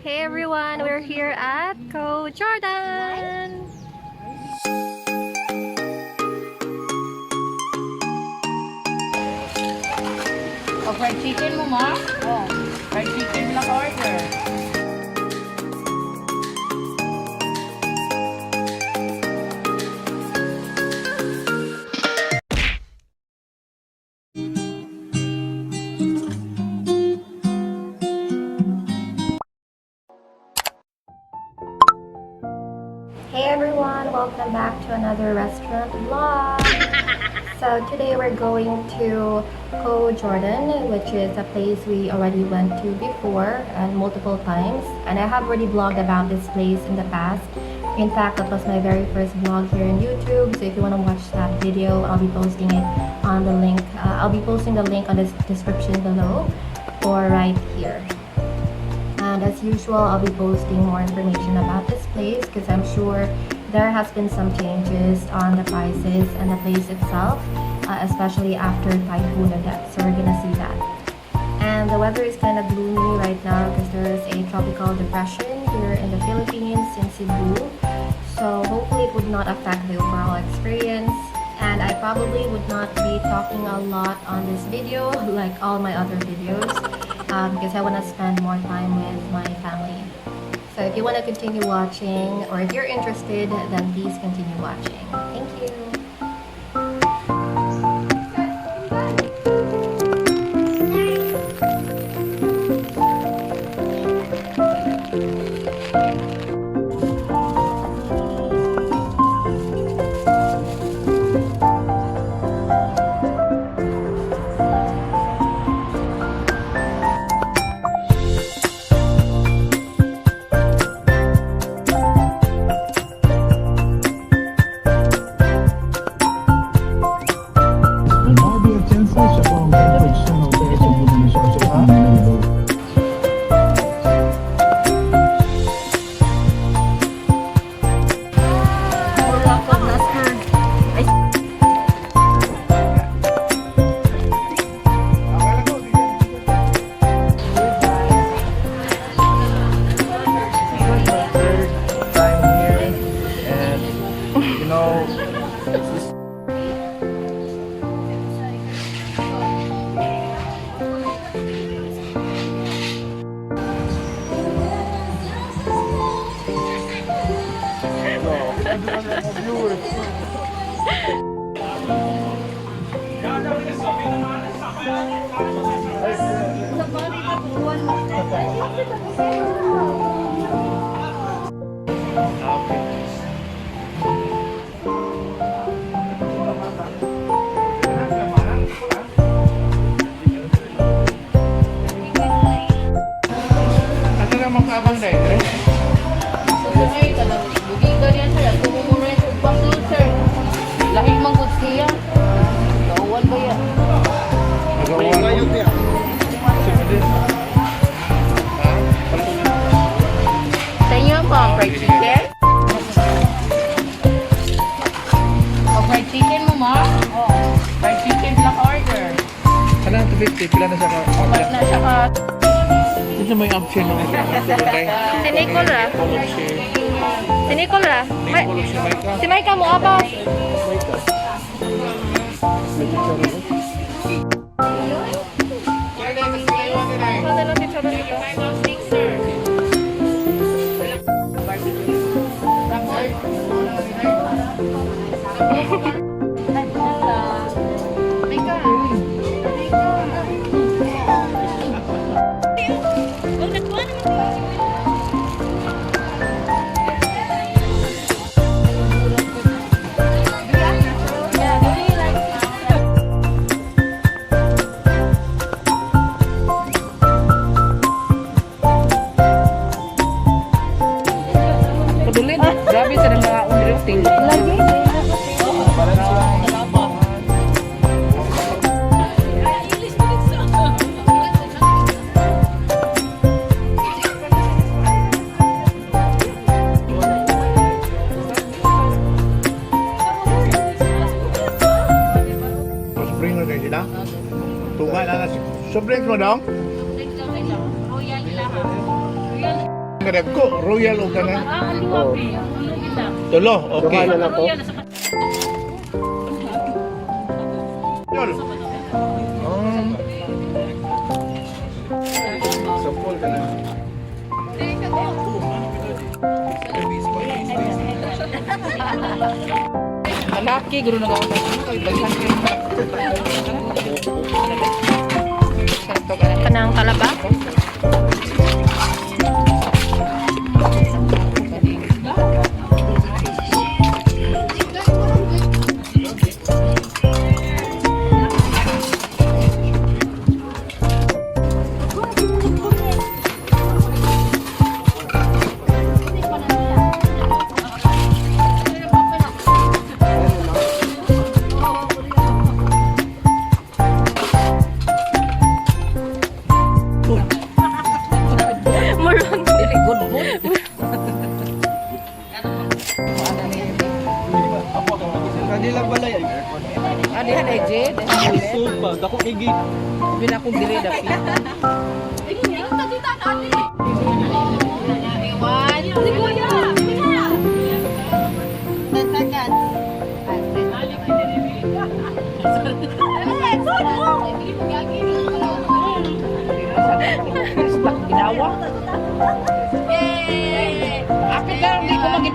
Hey everyone, we're here at Jordan. O, fried chicken mo, ma? Oh, fried chicken lang order. Hey everyone, welcome back to another restaurant vlog. So today we're going to Jordan, which is a place we already went to before and multiple times. And I have already vlogged about this place in the past. In fact, that was my very first vlog here on YouTube. So if you want to watch that video, I'll be posting it on the link. I'll be posting the link on the description below or right here. And as usual, I'll be posting more information about this place because I'm sure there has been some changes on the prices and the place itself, especially after Typhoon event. So we're gonna see that. And the weather is kind of gloomy right now because there is a tropical depression here in the Philippines, in Cebu. So hopefully it would not affect the overall experience. And I probably would not be talking a lot on this video like all my other videos. Because I want to spend more time with my family. So if you want to continue watching, or if you're interested, then please continue watching. Thank you. Sa inyo po ang fried chicken? O, fried chicken mo, ma? Oh, fried chicken lang order. Kailan 250? Pila na siya ka? Bakit na siya ka? Ito mo yung option ng Si Nicole ra. Si Nicole ra. Si Maika mo apa? Grabe sa mga undiruting. Lagi. Spring na sila. Tuga na na. Sobrang mo daw? Royal ilaha. Royal Ganap ko, royal o ganun. Oh. Tulo, okay. Duha na na to. Yun. Sampol ka na. Malaki, guro na ako. Kanang talaba. Kanila balay ay. Adi haday je, Supa, dako igit. bila ko dire dapi. Ginawa. Apit lang di ko magin.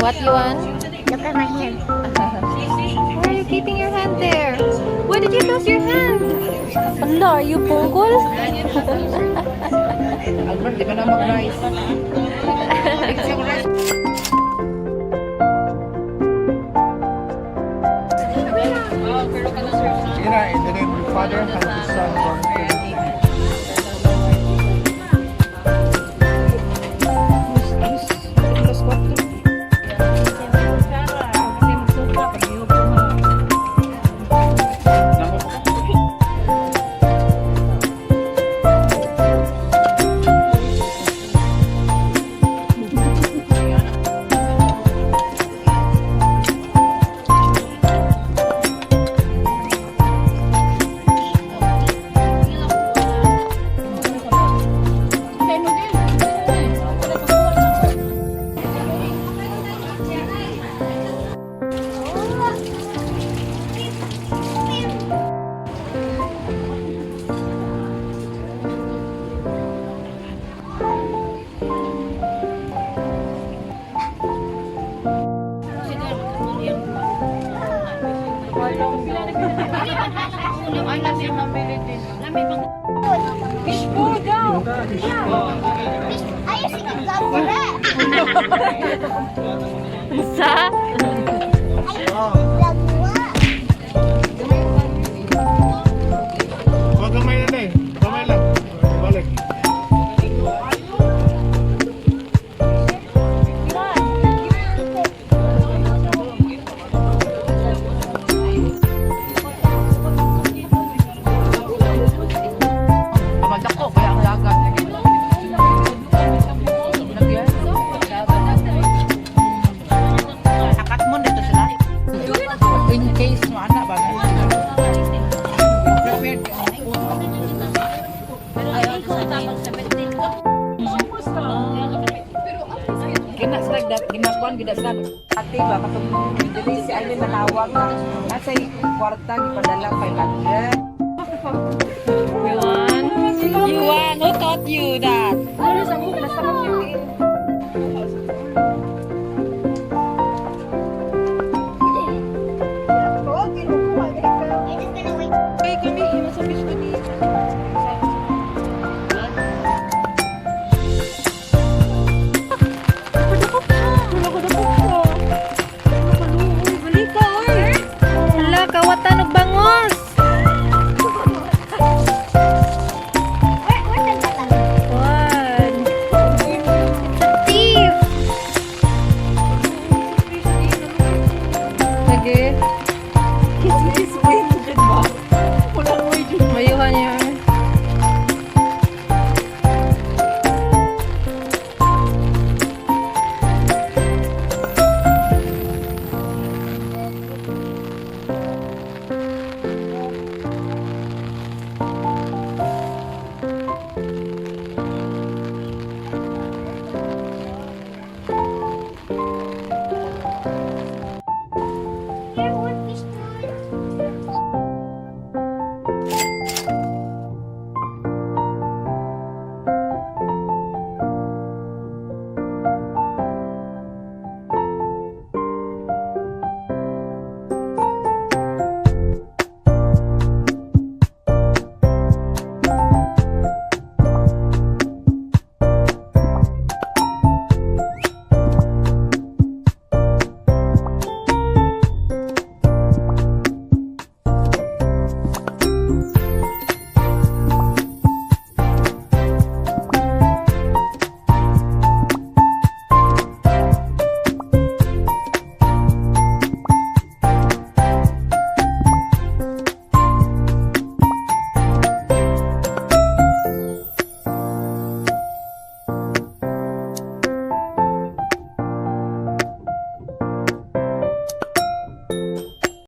What you want? Look at my hand. Why are you keeping your hand there? Why did you lose your hand? Allah, are you pungkol? Albert, di ba na mag-rice? Sige na, in the name of the Father, and of the Son, and of the Holy Spirit. I used to get love for that. Sa? sa ate ba katong dili si Aileen natawag na nasa kwarta gipadala 500. You want? Who taught you that? Ano sa book nasa mag-15. Kay kami nasa fish ko ni. Hala, kawatan og bangos. One. It's a thief. Lagi.